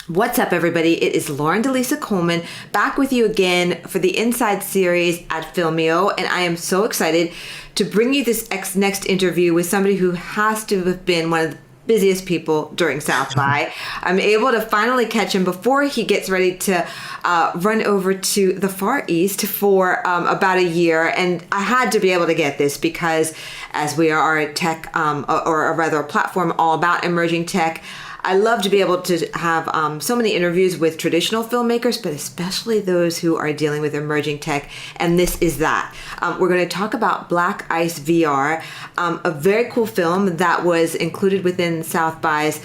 What's up, everybody? It is Lauren DeLisa Coleman back with you again for the Inside series at Filmio, and I am so excited to bring you this next interview with somebody who has to have been one of the busiest people during South by. I'm able to finally catch him before he gets ready to run over to the Far East for about a year, and I had to be able to get this because as we are a tech, or rather a platform all about emerging tech, I love to be able to have so many interviews with traditional filmmakers, but especially those who are dealing with emerging tech, and this is that. We're going to talk about Black Ice VR, a very cool film that was included within South by's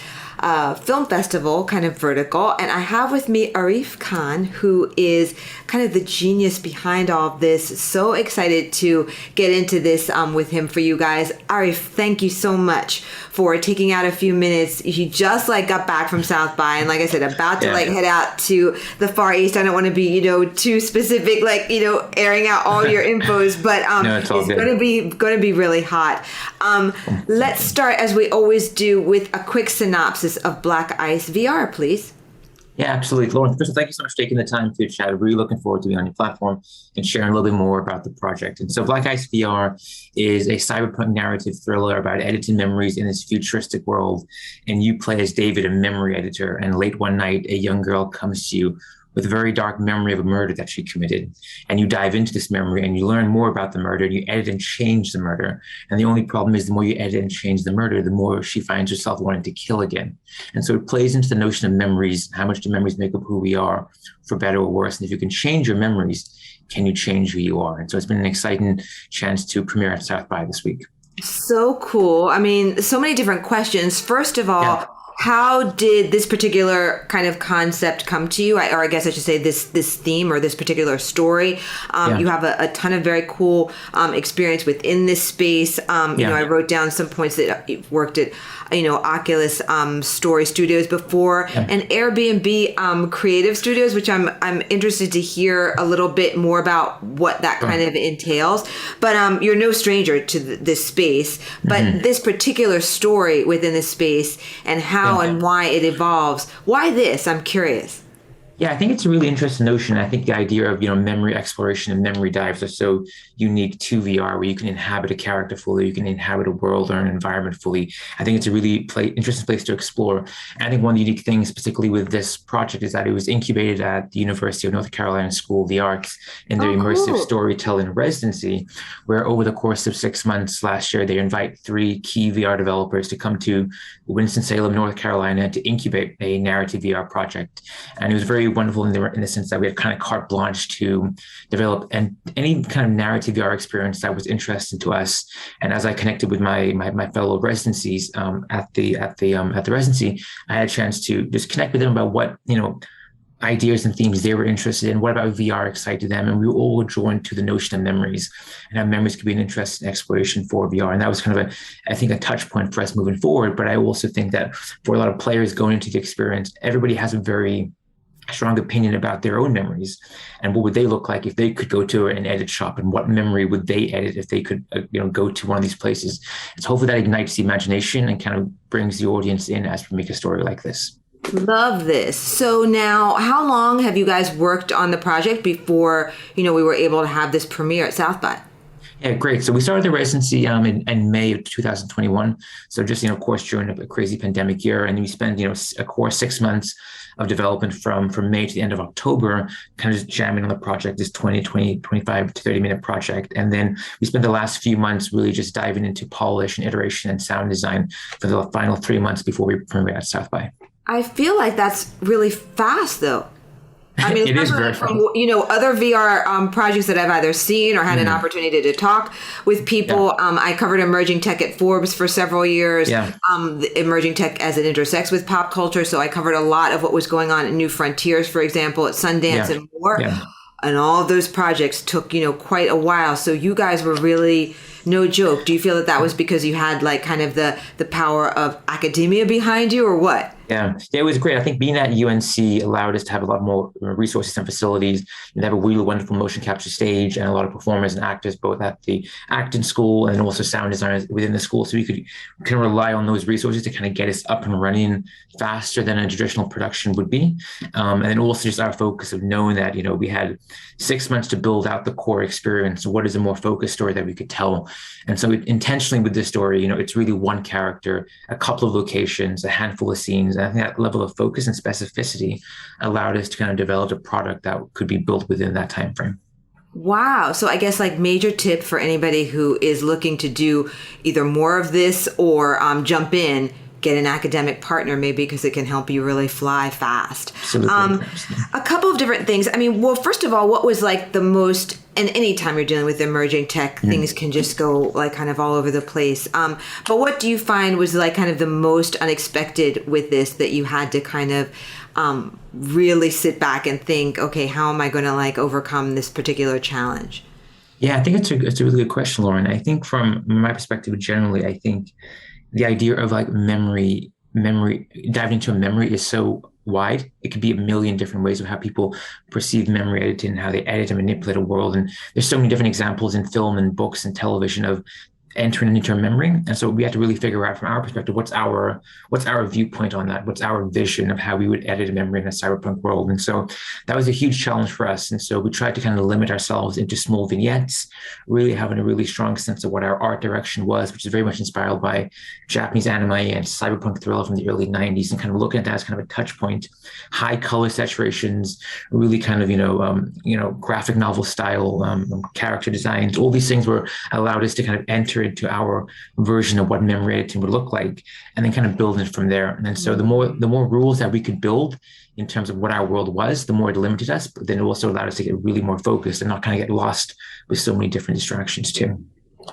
film festival, kind of vertical. And I have with me Arif Khan, who is kind of the genius behind all of this. So excited to get into this with him for you guys. Arif, thank you so much for taking out a few minutes. He just got back from South by, and like I said, about to head out to the Far East. I don't want to be, too specific, airing out all your infos, but no, it's going to be really hot. Let's start, as we always do, with a quick synopsis of Black Ice VR, please. Yeah, absolutely. Lauren, first of all, thank you so much for taking the time to chat. I'm really looking forward to being on your platform and sharing a little bit more about the project. And so Black Ice VR is a cyberpunk narrative thriller about edited memories in this futuristic world. And you play as David, a memory editor. And late one night, a young girl comes to you with a very dark memory of a murder that she committed. And you dive into this memory and you learn more about the murder, and you edit and change the murder. And the only problem is the more you edit and change the murder, the more she finds herself wanting to kill again. And so it plays into the notion of memories. How much do memories make up who we are, for better or worse? And if you can change your memories, can you change who you are? And so it's been an exciting chance to premiere at South by this week. So cool. I mean, so many different questions. First of all, how did this particular kind of concept come to you? Or I guess I should say this theme or this particular story. You have a ton of very cool experience within this space. I wrote down some points that you've worked at, Oculus Story Studios before, and Airbnb Creative Studios, which I'm interested to hear a little bit more about what that kind of entails. But you're no stranger to this space. But this particular story within this space and how and why it evolves. Why this? I'm curious. Yeah, I think it's a really interesting notion. I think the idea of, memory exploration and memory dives are so unique to VR, where you can inhabit a character fully, you can inhabit a world or an environment fully. I think it's a really interesting place to explore. And I think one of the unique things, particularly with this project, is that it was incubated at the University of North Carolina School of the Arts in their immersive storytelling residency, where over the course of 6 months last year, they invite 3 key VR developers to come to Winston-Salem, North Carolina, to incubate a narrative VR project. And it was very wonderful in the sense that we had kind of carte blanche to develop any kind of narrative VR experience that was interesting to us. And as I connected with my fellow residencies at the residency, I had a chance to just connect with them about what ideas and themes they were interested in. What about VR excited them? And we all were drawn to the notion of memories, and how memories could be an interesting exploration for VR. And that was kind of I think a touch point for us moving forward. But I also think that for a lot of players going into the experience, everybody has a very strong opinion about their own memories, and what would they look like if they could go to an edit shop, and what memory would they edit if they could go to one of these places. It's hopefully that ignites the imagination and kind of brings the audience in as we make a story like this. Love this. So now, how long have you guys worked on the project before we were able to have this premiere at South by? Yeah, great. So we started the residency in May of 2021. So just, of course, during a crazy pandemic year. And we spent, a core 6 months of development from May to the end of October, kind of just jamming on the project, this 25 to 30 minute project. And then we spent the last few months really just diving into polish and iteration and sound design for the final 3 months before we premiered at South by. I feel like that's really fast, though. I mean, it is very from other VR projects that I've either seen or had an opportunity to talk with people. I covered emerging tech at Forbes for several years. Emerging tech as it intersects with pop culture. So I covered a lot of what was going on in New Frontiers, for example, at Sundance and more. And all of those projects took quite a while. So you guys were really no joke. Do you feel that that was because you had like kind of the power of academia behind you, or what? Yeah, it was great. I think being at UNC allowed us to have a lot more resources and facilities. And have a really wonderful motion capture stage and a lot of performers and actors, both at the acting school and also sound designers within the school. So we could kind of rely on those resources to kind of get us up and running faster than a traditional production would be. And then also just our focus of knowing that, we had 6 months to build out the core experience. What is a more focused story that we could tell? And so intentionally with this story, it's really one character, a couple of locations, a handful of scenes. And I think that level of focus and specificity allowed us to kind of develop a product that could be built within that time frame. Wow. So I guess like major tip for anybody who is looking to do either more of this or jump in, get an academic partner maybe because it can help you really fly fast. Absolutely. A couple of different things. I mean, well, first of all, what was like the most, and anytime you're dealing with emerging tech, things can just go like kind of all over the place. But what do you find was like kind of the most unexpected with this that you had to kind of really sit back and think, okay, how am I going to like overcome this particular challenge? Yeah, I think it's a really good question, Lauren. I think from my perspective, generally, I think the idea of like memory, diving into a memory is so wide. It could be a million different ways of how people perceive memory editing and how they edit and manipulate a world. And there's so many different examples in film and books and television of entering into a memory. And so we had to really figure out from our perspective, what's our viewpoint on that? What's our vision of how we would edit a memory in a cyberpunk world? And so that was a huge challenge for us. And so we tried to kind of limit ourselves into small vignettes, really having a really strong sense of what our art direction was, which is very much inspired by Japanese anime and cyberpunk thriller from the early 90s, and kind of looking at that as kind of a touch point, high color saturations, really kind of, graphic novel style character designs. All these things allowed us to kind of enter into our version of what memory editing would look like, and then kind of build it from there. And then so the more rules that we could build in terms of what our world was, the more it limited us, but then it also allowed us to get really more focused and not kind of get lost with so many different distractions too.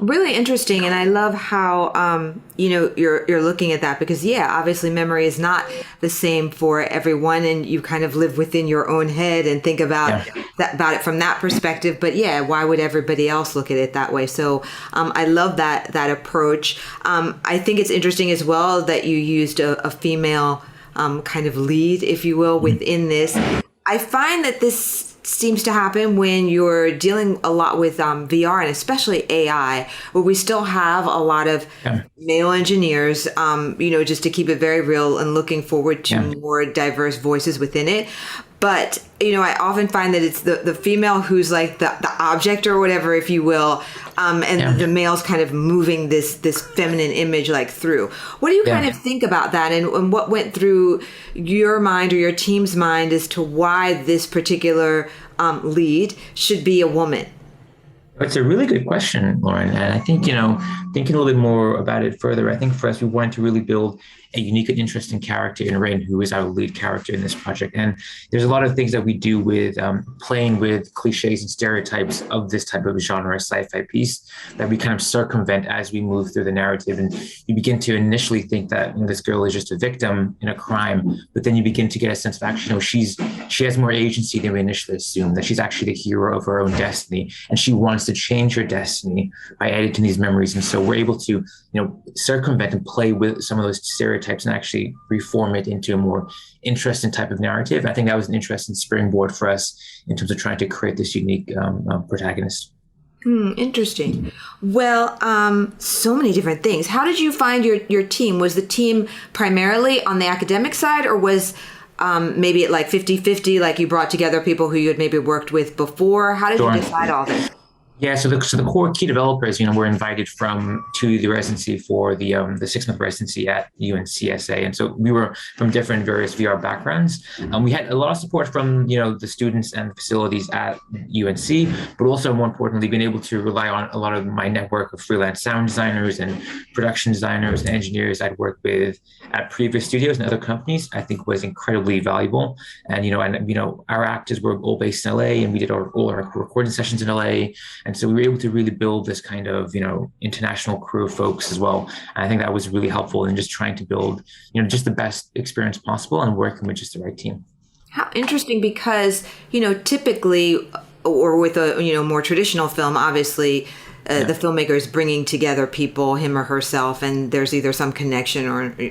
Really interesting, and I love how you're looking at that, because obviously memory is not the same for everyone, and you kind of live within your own head and think about about it from that perspective. But why would everybody else look at it that way? So I love that approach. I think it's interesting as well that you used a female kind of lead, if you will, within this. I find that this seems to happen when you're dealing a lot with VR and especially AI, where we still have a lot of male engineers, just to keep it very real and looking forward to more diverse voices within it. But, I often find that it's the female who's like the object or whatever, if you will, and the male's kind of moving this feminine image like through. What do you kind of think about that, and what went through your mind or your team's mind as to why this particular lead should be a woman? It's a really good question, Lauren. And I think, thinking a little bit more about it further, I think for us, we wanted to really build a unique and interesting character in Rain, who is our lead character in this project. And there's a lot of things that we do with playing with cliches and stereotypes of this type of genre sci-fi piece that we kind of circumvent as we move through the narrative. And you begin to initially think that this girl is just a victim in a crime, but then you begin to get a sense of actually, she has more agency than we initially assumed, that she's actually the hero of her own destiny, and she wants to change her destiny by editing these memories. And so we're able to, circumvent and play with some of those stereotypes and actually reform it into a more interesting type of narrative. I think that was an interesting springboard for us in terms of trying to create this unique protagonist. Interesting. Well, so many different things. How did you find your team? Was the team primarily on the academic side, or was maybe at like 50-50, like you brought together people who you had maybe worked with before? How did you decide all this? Yeah, so the core key developers, were invited to the residency for the 6-month residency at UNCSA, and so we were from different various VR backgrounds. We had a lot of support from the students and the facilities at UNC, but also more importantly, being able to rely on a lot of my network of freelance sound designers and production designers and engineers I'd worked with at previous studios and other companies, I think was incredibly valuable. And our actors were all based in LA, and we did all our recording sessions in LA. And so we were able to really build this kind of, international crew of folks as well. And I think that was really helpful in just trying to build, just the best experience possible and working with just the right team. How interesting, because, typically, or with a, more traditional film, obviously, the filmmaker is bringing together people, him or herself, and there's either some connection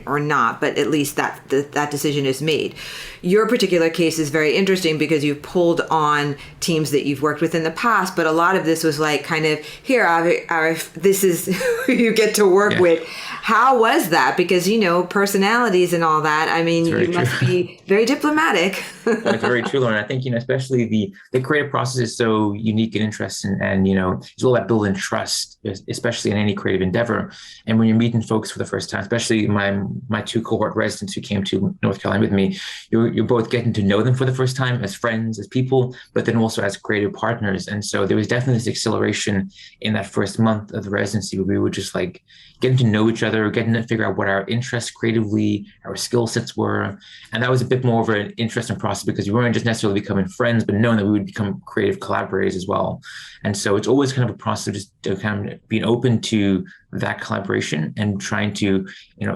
or not, but at least that decision is made. Your particular case is very interesting because you've pulled on teams that you've worked with in the past, but a lot of this was like kind of, here, Arif, this is who you get to work with. How was that? Because, personalities and all that, I mean, you must be very diplomatic. That's very true, Lauren. I think, especially the creative process is so unique and interesting, and, it's all about building trust, especially in any creative endeavor. And when you're meeting folks for the first time, especially my two cohort residents who came to North Carolina with me, you're both getting to know them for the first time as friends, as people, but then also as creative partners. And so there was definitely this acceleration in that first month of the residency where we were just like getting to know each other, getting to figure out what our interests creatively, our skill sets were. And that was a bit more of an interesting process because we weren't just necessarily becoming friends, but knowing that we would become creative collaborators as well. And so it's always kind of a process of just kind of being open to that collaboration and trying to,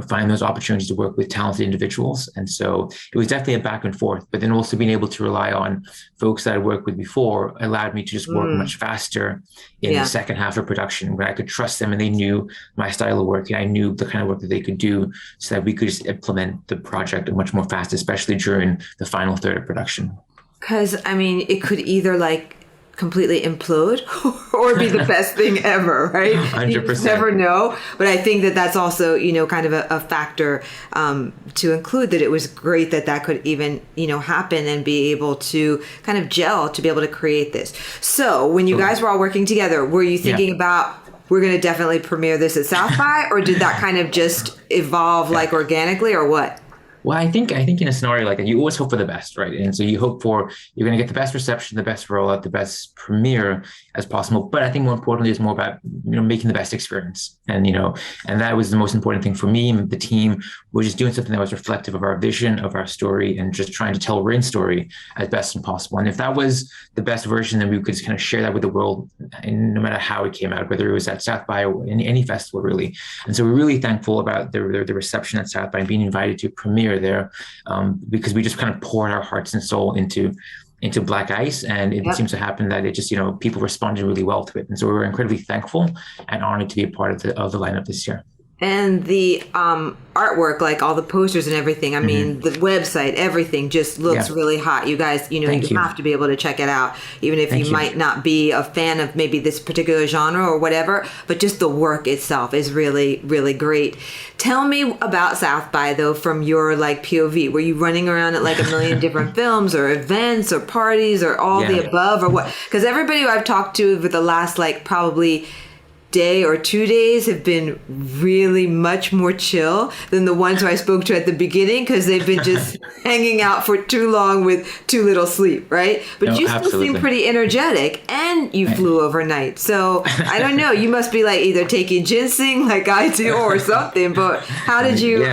find those opportunities to work with talented individuals. And so it was definitely a back and forth, but then also being able to rely on folks that I worked with before allowed me to just work much faster in the second half of production, where I could trust them and they knew my style of work and I knew the kind of work that they could do so that we could just implement the project much more fast, especially during the final third of production. Because, I mean, it could either completely implode or be the best thing ever, right? 100%. You just never know. But I think that that's also, kind of a factor to include, that it was great that could even, happen and be able to kind of gel to be able to create this. So when you guys were all working together, were you thinking about, we're going to definitely premiere this at South by, or did that kind of just evolve organically, or what? Well, I think in a scenario like that, you always hope for the best, right? And so you hope for, you're going to get the best reception, the best rollout, the best premiere as possible. But I think more importantly, it's more about, making the best experience. And, and that was the most important thing for me and the team, was just doing something that was reflective of our vision, of our story, and just trying to tell Rain's story as best as possible. And if that was the best version, then we could just kind of share that with the world, and no matter how it came out, whether it was at South by or in any festival, really. And so we're really thankful about the reception at South by and being invited to premiere there, because we just kind of poured our hearts and soul into Black Ice, and it seems to happen that it just, people responded really well to it. And so we were incredibly thankful and honored to be a part of the lineup this year. And the artwork, like all the posters and everything, I mean, the website, everything just looks really hot. You guys, you have to be able to check it out, even if you might not be a fan of maybe this particular genre or whatever, but just the work itself is really, really great. Tell me about South by, though, from your POV. Were you running around at a million different films or events or parties or all the above, or what? Because everybody who I've talked to over the last probably day or 2 days have been really much more chill than the ones who I spoke to at the beginning, because they've been just hanging out for too long with too little sleep, right? But you still seem pretty energetic, and you flew overnight. So I don't know, you must be either taking ginseng like I do or something, but how did you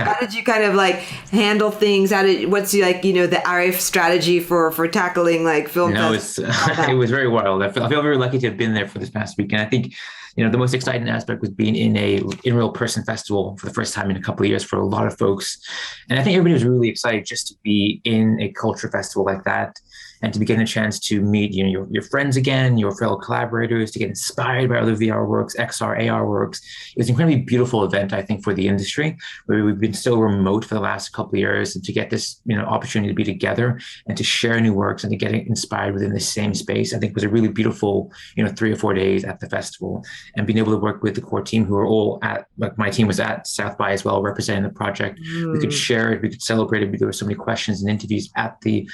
kind of handle things? What's the Arif strategy for tackling film? No, it was very wild. I feel very lucky to have been there for this past week. And I think the most exciting aspect was being in real person festival for the first time in a couple of years for a lot of folks. And I think everybody was really excited just to be in a culture festival like that, and to be getting a chance to meet your friends again, your fellow collaborators, to get inspired by other VR works, XR, AR works. It was an incredibly beautiful event, I think, for the industry, where we've been so remote for the last couple of years, and to get this opportunity to be together and to share new works and to get inspired within the same space, I think was a really beautiful 3 or 4 days at the festival. And being able to work with the core team, who are all at, my team was at South by as well, representing the project. We could share it, we could celebrate it. There were so many questions and interviews at the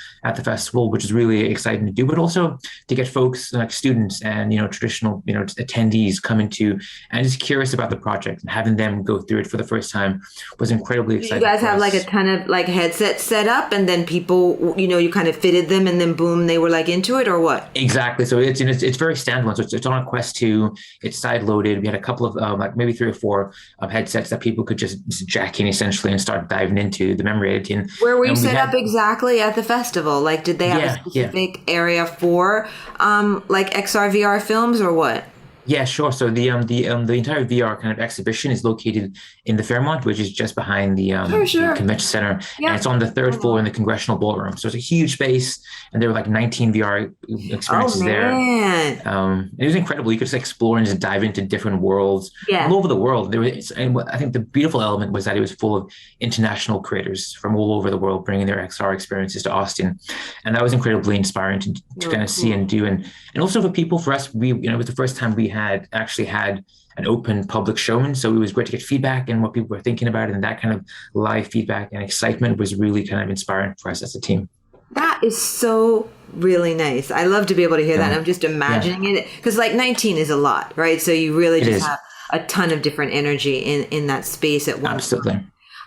festival, which is really exciting to do, but also to get folks like students and traditional attendees coming to and just curious about the project, and having them go through it for the first time was incredibly exciting. You guys have a ton of headsets set up, and then people you kind of fitted them, and then boom, they were into it, or what? Exactly. So it's very standalone. So it's on a Quest 2. It's side loaded. We had a couple of maybe 3 or 4 headsets that people could just jack in essentially and start diving into the memory editing. Where were you set up exactly at the festival? Did they have a specific area for XR VR films, or what? Yeah, sure. So the entire VR kind of exhibition is located in the Fairmont, which is just behind Sure, the sure. convention center, and Yep. it's on the third floor in Oh, the Congressional Ballroom. So it's a huge space, and there were like 19 VR oh, experiences there. man. It was incredible. You could just explore and just dive into different worlds all Yeah. over the world. And I think the beautiful element was that it was full of international creators from all over the world bringing their XR experiences to Austin, and that was incredibly inspiring to Oh, kind of see and cool. do. And also for people, for us, it was the first time we had actually had an open public showing, so it was great to get feedback and what people were thinking about it, and that kind of live feedback and excitement was really kind of inspiring for us as a team. That is so really nice. I love to be able to hear that. And So I'm just yeah, imagining it because like 19 is a lot, right? So you really it just is have a ton of different energy in that space at one time. absolutely.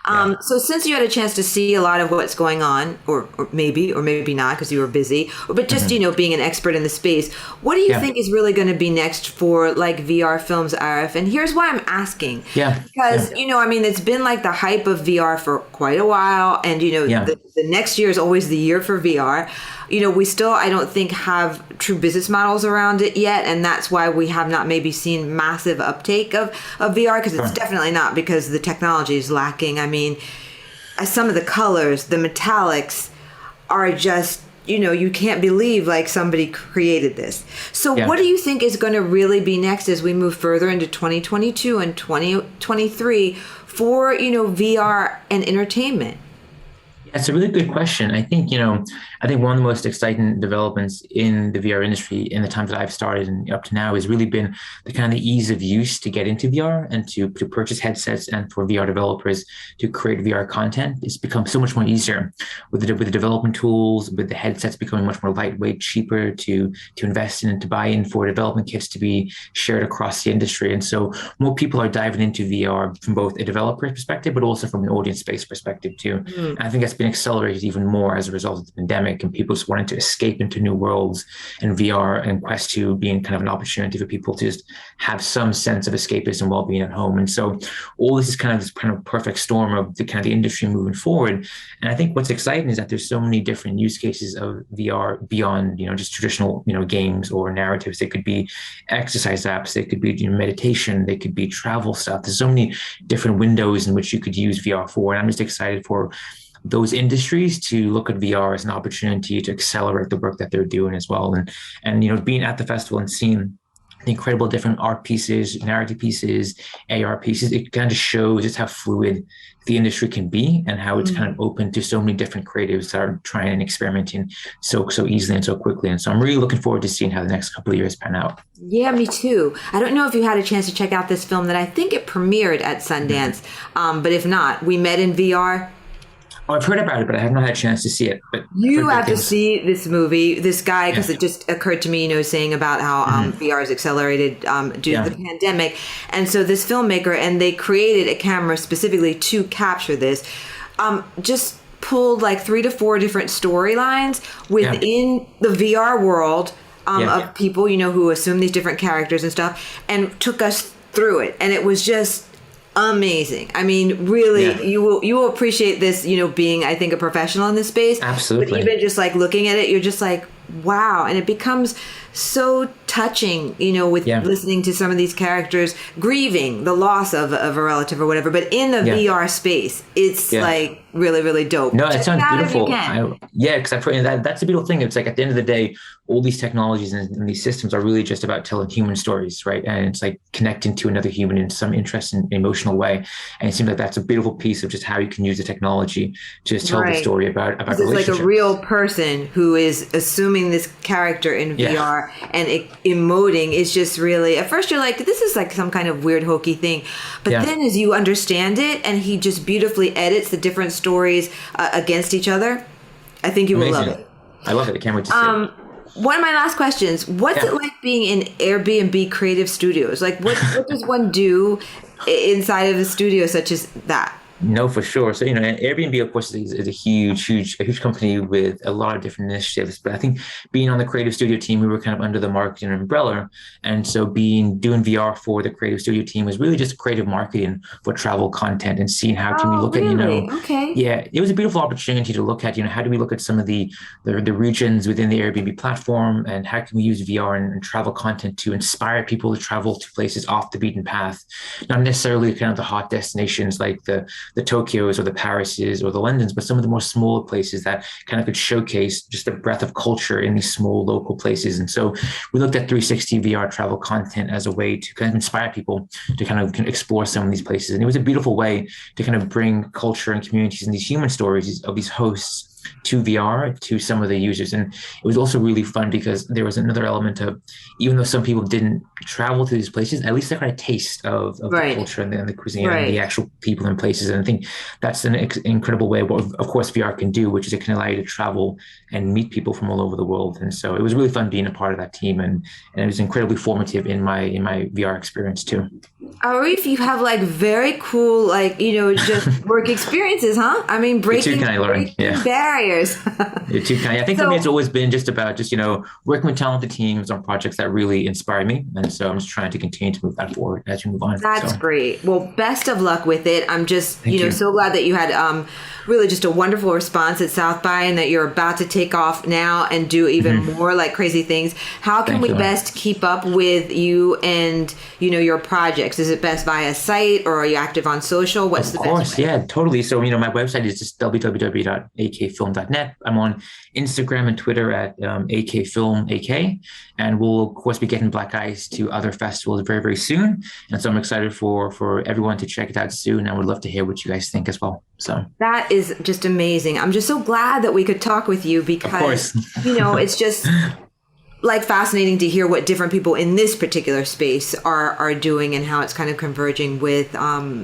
Yeah, So since you had a chance to see a lot of what's going on, or maybe not because you were busy, but just hmm being an expert in the space, what do you yeah, think is really going to be next for like VR films, RF? And here's why I'm asking, yeah, yeah, because I mean, it's been like the hype of VR for quite a while, and yeah. the next year is always the year for VR. We still, I don't think, have true business models around it yet, and that's why we have not maybe seen massive uptake of VR because it's Sure. definitely not because the technology is lacking. I mean, some of the colors, the metallics are just, you can't believe like somebody created this. So Yeah. what do you think is going to really be next as we move further into 2022 and 2023 for, VR and entertainment? That's a really good question. I think one of the most exciting developments in the VR industry in the time that I've started and up to now has really been the kind of ease of use to get into VR and to purchase headsets and for VR developers to create VR content. It's become so much more easier with the development tools, with the headsets becoming much more lightweight, cheaper to invest in and to buy in for development kits to be shared across the industry. And so more people are diving into VR from both a developer perspective, but also from an audience-based perspective too. Mm, And I think that's been accelerated even more as a result of the pandemic and people just wanting to escape into new worlds and VR and Quest 2 being kind of an opportunity for people to just have some sense of escapism while being at home. And so all this is kind of this kind of perfect storm of the kind of the industry moving forward. And I think what's exciting is that there's so many different use cases of VR beyond, just traditional, games or narratives. They could be exercise apps, they could be meditation, they could be travel stuff. There's so many different windows in which you could use VR for. And I'm just excited for those industries to look at VR as an opportunity to accelerate the work that they're doing as well. And being at the festival and seeing the incredible different art pieces, narrative pieces, AR pieces, it kind of shows just how fluid the industry can be and how it's kind mm. of open to so many different creatives that are trying and experimenting so easily and so quickly. And so I'm really looking forward to seeing how the next couple of years pan out. Yeah, me too. I don't know if you had a chance to check out this film that I think it premiered at Mhm. Sundance, but if not, We Met in VR. Oh, I've heard about it, but I have not had a chance to see it. But I've You heard great have to things. see this movie, this guy, because Yeah. it just occurred to me, saying about how hmm VR is accelerated due to Yeah. the pandemic. And so this filmmaker, and they created a camera specifically to capture this, just pulled like 3 to 4 different storylines Yeah. within the VR world Yeah. of people, who assume these different characters and stuff, and took us through it. And it was just amazing. I mean, Yeah. really, you will appreciate this, being, I think, a professional in this space. But Absolutely. even just like looking at it, you're just like, wow. And it becomes so touching, with Yeah. listening to some of these characters grieving the loss of a relative or whatever. But in the Yeah. VR space, it's Yeah. like really, really dope. No, it Check it sounds out if you beautiful. can. Yeah, because I've heard that's the beautiful thing. It's like at the end of the day, all these technologies and these systems are really just about telling human stories, right? And it's like connecting to another human in some interesting, emotional way. And it seems like that's a beautiful piece of just how you can use the technology to just tell the Right. story about Because it's like a relationships. real person who is assuming this character in Yeah, VR and emoting is just really, at first you're like, this is like some kind of weird hokey thing. But yeah, then as you understand it and he just beautifully edits the different stories against each other, I think you will love amazing. it. I love it. I can't wait to see it. One of my last questions, what's it Yeah. like being in Airbnb creative studios? Like what does one do inside of a studio such as that? No, for sure. So, Airbnb, of course, is a huge company with a lot of different initiatives. But I think being on the creative studio team, we were kind of under the marketing umbrella. And so doing VR for the creative studio team was really just creative marketing for travel content and seeing how can we Oh, look at, really? Okay. yeah, it was a beautiful opportunity to look at, how do we look at some of the regions within the Airbnb platform and how can we use VR and travel content to inspire people to travel to places off the beaten path, not necessarily kind of the hot destinations like the Tokyos or the Parises or the Londons, but some of the more smaller places that kind of could showcase just the breadth of culture in these small local places. And so we looked at 360 VR travel content as a way to kind of inspire people to kind of explore some of these places. And it was a beautiful way to kind of bring culture and communities and these human stories of these hosts to VR to some of the users. And it was also really fun because there was another element of, even though some people didn't travel to these places, at least they got a taste of the Right. culture and the cuisine and the Right. actual people and places. And I think that's an incredible way what, of course, VR can do, which is it can allow you to travel and meet people from all over the world. And so it was really fun being a part of that team. And it was incredibly formative in my VR experience too. Arif, you have like very cool, like, just work experiences, huh? I mean, You're too kind, Lauren. breaking Yeah. barriers. You're too kind. I think for me, it's So always been just about working with talented teams on projects that really inspire me. And so I'm just trying to continue to move that forward as we move on. that's So great. Well, best of luck with it. I'm just, thank you. so glad that you had really just a wonderful response at South by and that you're about to take off now and do even more like crazy things. How can Thank we you, Lauren. best keep up with you and, your projects? Is it best via site or are you active on social? What's Of the best course, way? yeah, totally. So, my website is just www.akfilm.net. I'm on Instagram and Twitter at akfilmak, and we'll of course be getting Black Ice to other festivals very, very soon. And so I'm excited for everyone to check it out soon. I would love to hear what you guys think as well. So, That is just amazing. I'm just so glad that we could talk with you of because, course, it's just like fascinating to hear what different people in this particular space are doing and how it's kind of converging with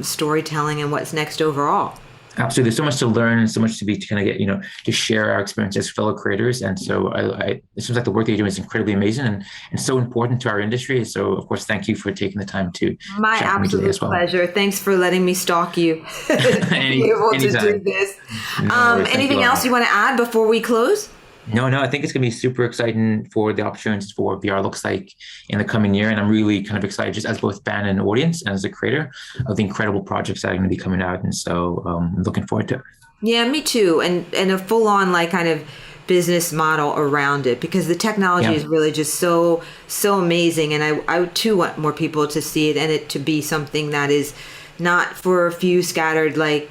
storytelling and what's next overall. absolutely. There's so much to learn and so much to kind of get, to share our experience as fellow creators. And so it seems like the work that you're doing is incredibly amazing and so important to our industry. So, of course, thank you for taking the time to My chat with me today absolute as well. pleasure. Thanks for letting me stalk you to be able to do Anytime. this. No worries. Thank you, Anything else Lauren. you want to add before we close? No, I think it's going to be super exciting for the opportunities for what VR looks like in the coming year. And I'm really kind of excited just as both fan and audience and as a creator of the incredible projects that are going to be coming out. And so I'm looking forward to it. Yeah, me too. And a full on like kind of business model around it because the technology Yeah. is really just so amazing. And I too want more people to see it and it to be something that is not for a few scattered like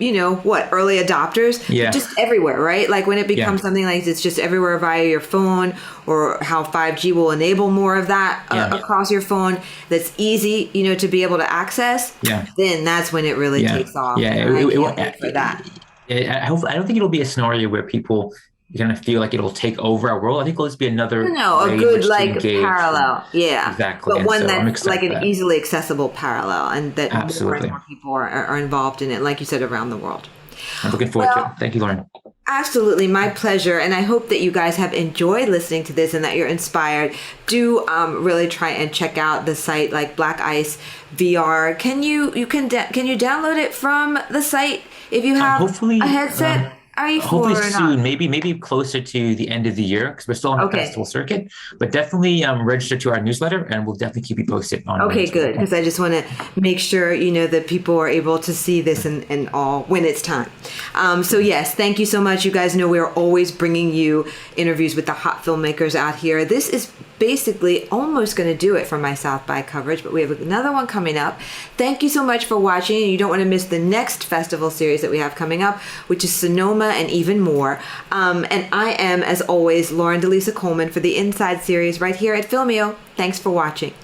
early adopters, Yeah. but just everywhere, right? Like when it becomes Yeah. something like it's just everywhere via your phone or how 5G will enable more of that Yeah. across your phone that's easy, to be able to access, Yeah. then that's when it really Yeah. takes off. Yeah. And I can't wait for that. I don't think it'll be a scenario where people kind of feel like it'll take over our world. I think it'll just be another No, a way in good which to like engage. parallel, yeah, Exactly. but And one so I'm that's like excited an for that. easily accessible parallel, and that more and Absolutely. more people are involved in it, like you said, around the world. I'm looking forward to it. Well, Thank you, Lauren. absolutely, my pleasure, and I hope that you guys have enjoyed listening to this and that you're inspired. Do really try and check out the site like Black Ice VR. Can you download it from the site if you have Hopefully, a headset? Are you for hopefully or not? soon, maybe closer to the end of the year because we're still on the Okay. festival circuit. But definitely register to our newsletter, and we'll definitely keep you posted on when Okay, it's good. available. Because I just want to make sure, that people are able to see this and all when it's time. So yes, thank you so much. You guys know we're always bringing you interviews with the hot filmmakers out here. This is basically almost going to do it for my South by coverage, but we have another one coming up. Thank you so much for watching. You don't want to miss the next festival series that we have coming up, which is Sonoma and even more. And I am, as always, Lauren DeLisa Coleman for the Inside series right here at Filmio. Thanks for watching.